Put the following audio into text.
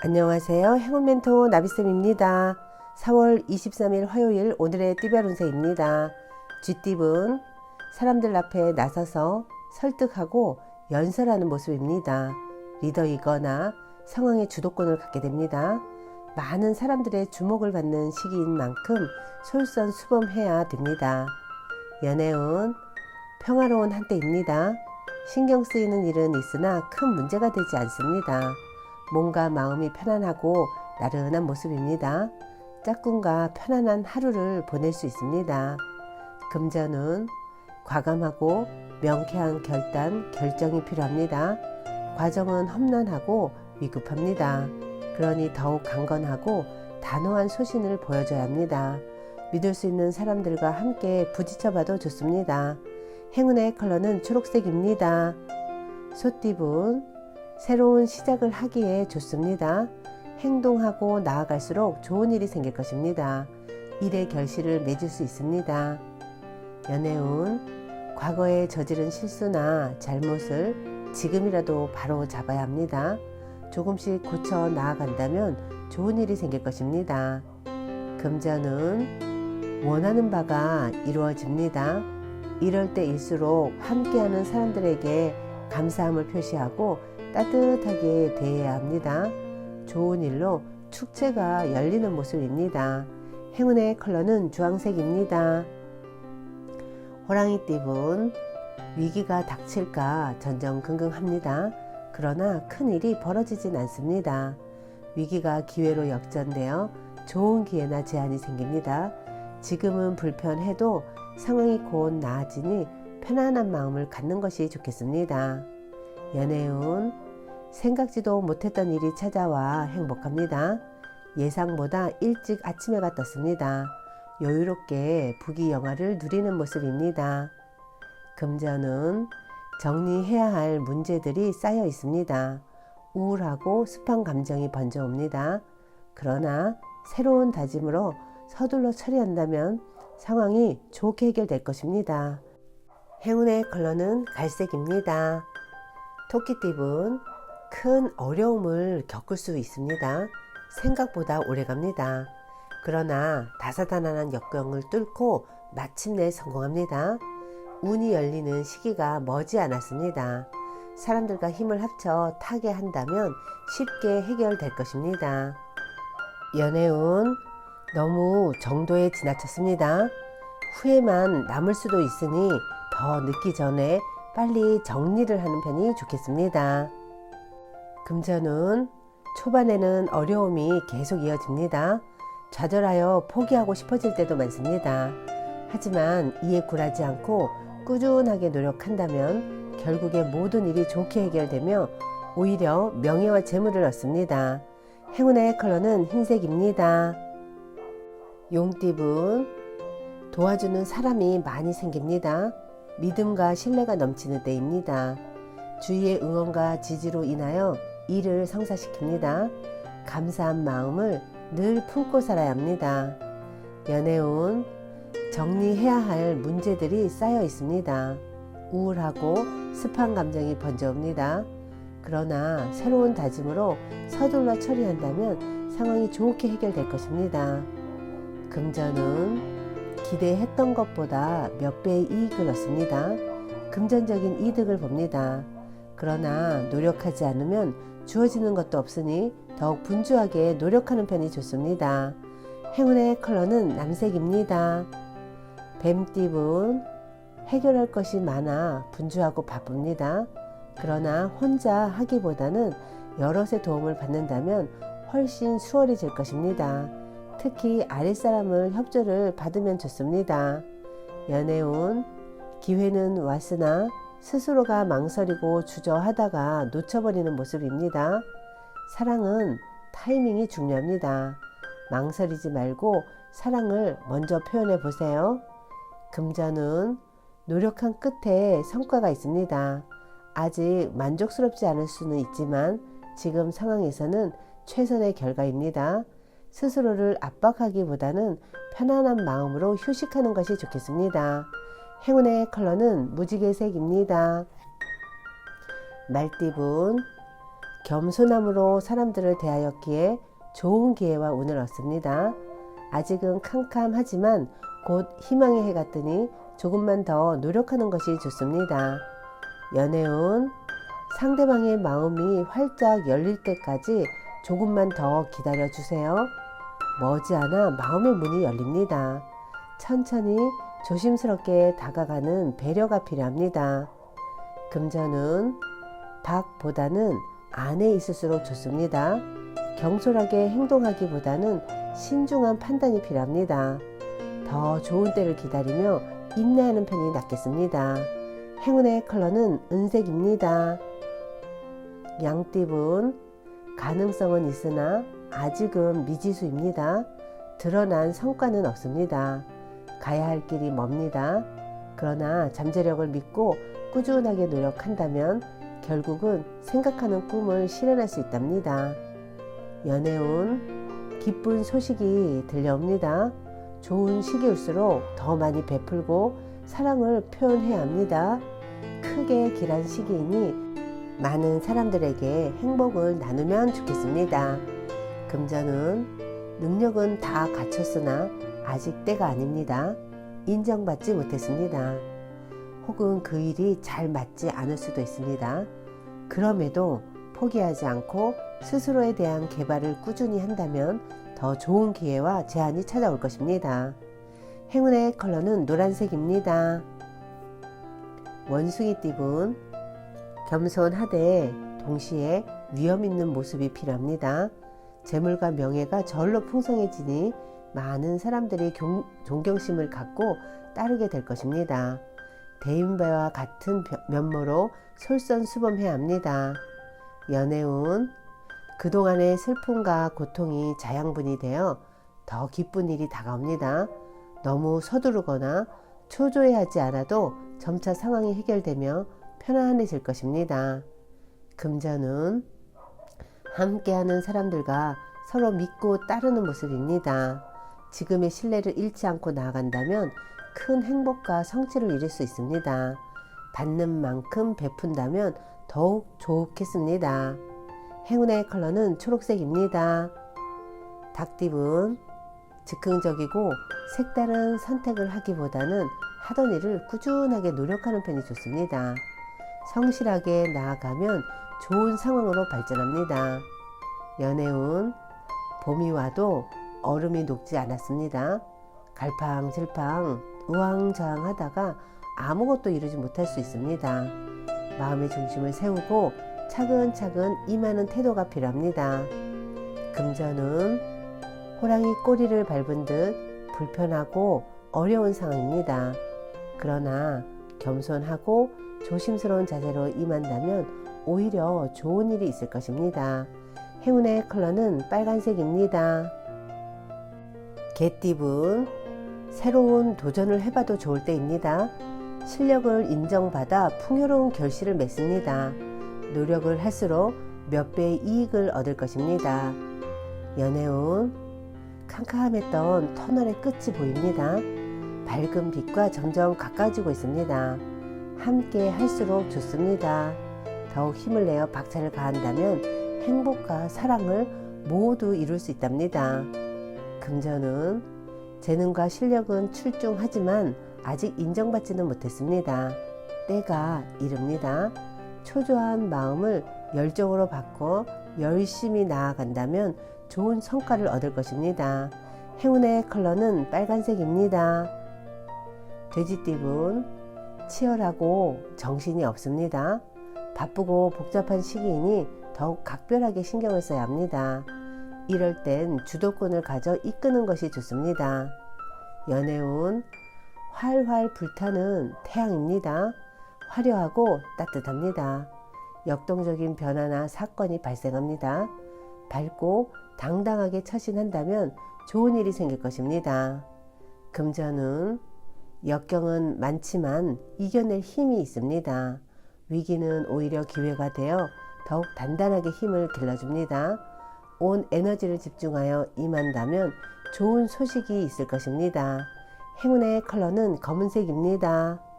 안녕하세요. 행운멘토 나비쌤입니다. 4월 23일 화요일 오늘의 띠별 운세입니다. 쥐띠분 사람들 앞에 나서서 설득하고 연설하는 모습입니다. 리더이거나 상황의 주도권을 갖게 됩니다. 많은 사람들의 주목을 받는 시기인 만큼 솔선수범해야 됩니다. 연애운 평화로운 한때입니다. 신경 쓰이는 일은 있으나 큰 문제가 되지 않습니다. 몸과 마음이 편안하고 나른한 모습입니다. 짝꿍과 편안한 하루를 보낼 수 있습니다. 금전은 과감하고 명쾌한 결정이 필요합니다. 과정은 험난하고 위급합니다. 그러니 더욱 강건하고 단호한 소신을 보여줘야 합니다. 믿을 수 있는 사람들과 함께 부딪혀봐도 좋습니다. 행운의 컬러는 초록색입니다. 소띠분 새로운 시작을 하기에 좋습니다. 행동하고 나아갈수록 좋은 일이 생길 것입니다. 일의 결실을 맺을 수 있습니다. 연애운 과거에 저지른 실수나 잘못을 지금이라도 바로 잡아야 합니다. 조금씩 고쳐 나아간다면 좋은 일이 생길 것입니다. 금전은 원하는 바가 이루어집니다. 이럴 때일수록 함께하는 사람들에게 감사함을 표시하고 따뜻하게 대해야 합니다. 좋은 일로 축제가 열리는 모습입니다. 행운의 컬러는 주황색입니다. 호랑이띠분 위기가 닥칠까 전전긍긍합니다. 그러나 큰일이 벌어지진 않습니다. 위기가 기회로 역전되어 좋은 기회나 제한이 생깁니다. 지금은 불편해도 상황이 곧 나아지니 편안한 마음을 갖는 것이 좋겠습니다. 연애운 생각지도 못했던 일이 찾아와 행복합니다. 예상보다 일찍 아침해가 떴습니다. 여유롭게 부귀영화를 누리는 모습입니다. 금전은 정리해야 할 문제들이 쌓여 있습니다. 우울하고 습한 감정이 번져옵니다. 그러나 새로운 다짐으로 서둘러 처리한다면 상황이 좋게 해결될 것입니다. 행운의 컬러는 갈색입니다. 토끼띠분 큰 어려움을 겪을 수 있습니다. 생각보다 오래갑니다. 그러나 다사다난한 역경을 뚫고 마침내 성공합니다. 운이 열리는 시기가 머지 않았습니다. 사람들과 힘을 합쳐 타게 한다면 쉽게 해결될 것입니다. 연애운 너무 정도에 지나쳤습니다. 후회만 남을 수도 있으니 더 늦기 전에 빨리 정리를 하는 편이 좋겠습니다. 금전운 초반에는 어려움이 계속 이어집니다. 좌절하여 포기하고 싶어질 때도 많습니다. 하지만 이에 굴하지 않고 꾸준하게 노력한다면 결국에 모든 일이 좋게 해결되며 오히려 명예와 재물을 얻습니다. 행운의 컬러는 흰색입니다. 용띠분 도와주는 사람이 많이 생깁니다. 믿음과 신뢰가 넘치는 때입니다. 주위의 응원과 지지로 인하여 일을 성사시킵니다. 감사한 마음을 늘 품고 살아야 합니다. 연애운 정리해야 할 문제들이 쌓여 있습니다. 우울하고 습한 감정이 번져옵니다. 그러나 새로운 다짐으로 서둘러 처리한다면 상황이 좋게 해결될 것입니다. 금전은 기대했던 것보다 몇 배의 이익을 얻습니다. 금전적인 이득을 봅니다. 그러나 노력하지 않으면 주어지는 것도 없으니 더욱 분주하게 노력하는 편이 좋습니다. 행운의 컬러는 남색입니다. 뱀띠분 해결할 것이 많아 분주하고 바쁩니다. 그러나 혼자 하기보다는 여럿의 도움을 받는다면 훨씬 수월해질 것입니다. 특히 아랫사람을 협조를 받으면 좋습니다. 연애운 기회는 왔으나 스스로가 망설이고 주저하다가 놓쳐버리는 모습입니다. 사랑은 타이밍이 중요합니다. 망설이지 말고 사랑을 먼저 표현해 보세요. 금전은 노력한 끝에 성과가 있습니다. 아직 만족스럽지 않을 수는 있지만 지금 상황에서는 최선의 결과입니다. 스스로를 압박하기보다는 편안한 마음으로 휴식하는 것이 좋겠습니다. 행운의 컬러는 무지개색입니다. 말띠분 겸손함으로 사람들을 대하였기에 좋은 기회와 운을 얻습니다. 아직은 캄캄하지만 곧 희망의 해가 뜨니 조금만 더 노력하는 것이 좋습니다. 연애운, 상대방의 마음이 활짝 열릴 때까지 조금만 더 기다려 주세요. 머지않아 마음의 문이 열립니다. 천천히 조심스럽게 다가가는 배려가 필요합니다. 금전운, 박보다는 안에 있을수록 좋습니다. 경솔하게 행동하기보다는 신중한 판단이 필요합니다. 더 좋은 때를 기다리며 인내하는 편이 낫겠습니다. 행운의 컬러는 은색입니다. 양띠분, 가능성은 있으나 아직은 미지수입니다. 드러난 성과는 없습니다. 가야 할 길이 멉니다. 그러나 잠재력을 믿고 꾸준하게 노력한다면 결국은 생각하는 꿈을 실현할 수 있답니다. 연애운, 기쁜 소식이 들려옵니다. 좋은 시기일수록 더 많이 베풀고 사랑을 표현해야 합니다. 크게 길한 시기이니 많은 사람들에게 행복을 나누면 좋겠습니다. 금전은, 능력은 다 갖췄으나 아직 때가 아닙니다. 인정받지 못했습니다. 혹은 그 일이 잘 맞지 않을 수도 있습니다. 그럼에도 포기하지 않고 스스로에 대한 개발을 꾸준히 한다면 더 좋은 기회와 제안이 찾아올 것입니다. 행운의 컬러는 노란색입니다. 원숭이띠분, 겸손하되 동시에 위험 있는 모습이 필요합니다. 재물과 명예가 절로 풍성해지니 많은 사람들이 존경심을 갖고 따르게 될 것입니다. 대인배와 같은 면모로 솔선수범해야 합니다. 연애운, 그동안의 슬픔과 고통이 자양분이 되어 더 기쁜 일이 다가옵니다. 너무 서두르거나 초조해하지 않아도 점차 상황이 해결되며 편안해질 것입니다. 금전은, 함께하는 사람들과 서로 믿고 따르는 모습입니다. 지금의 신뢰를 잃지 않고 나아간다면 큰 행복과 성취를 이룰 수 있습니다. 받는 만큼 베푼다면 더욱 좋겠습니다. 행운의 컬러는 초록색입니다. 닭띠분, 즉흥적이고 색다른 선택을 하기보다는 하던 일을 꾸준하게 노력하는 편이 좋습니다. 성실하게 나아가면 좋은 상황으로 발전합니다. 연애운, 봄이 와도 얼음이 녹지 않았습니다. 갈팡질팡 우왕좌왕하다가 아무것도 이루지 못할 수 있습니다. 마음의 중심을 세우고 차근차근 임하는 태도가 필요합니다. 금전은, 호랑이 꼬리를 밟은 듯 불편하고 어려운 상황입니다. 그러나 겸손하고 조심스러운 자세로 임한다면 오히려 좋은 일이 있을 것입니다. 행운의 컬러는 빨간색입니다. 개띠분, 새로운 도전을 해봐도 좋을 때입니다. 실력을 인정받아 풍요로운 결실을 맺습니다. 노력을 할수록 몇 배의 이익을 얻을 것입니다. 연애운, 캄캄했던 터널의 끝이 보입니다. 밝은 빛과 점점 가까워지고 있습니다. 함께 할수록 좋습니다. 더욱 힘을 내어 박차를 가한다면 행복과 사랑을 모두 이룰 수 있답니다. 금전은, 재능과 실력은 출중하지만 아직 인정받지는 못했습니다. 때가 이릅니다. 초조한 마음을 열정으로 바꿔 열심히 나아간다면 좋은 성과를 얻을 것입니다. 행운의 컬러는 빨간색입니다. 돼지띠분, 치열하고 정신이 없습니다. 바쁘고 복잡한 시기이니 더욱 각별하게 신경을 써야 합니다. 이럴 땐 주도권을 가져 이끄는 것이 좋습니다. 연애운, 활활 불타는 태양입니다. 화려하고 따뜻합니다. 역동적인 변화나 사건이 발생합니다. 밝고 당당하게 처신한다면 좋은 일이 생길 것입니다. 금전은, 역경은 많지만 이겨낼 힘이 있습니다. 위기는 오히려 기회가 되어 더욱 단단하게 힘을 길러줍니다. 온 에너지를 집중하여 임한다면 좋은 소식이 있을 것입니다. 행운의 컬러는 검은색입니다.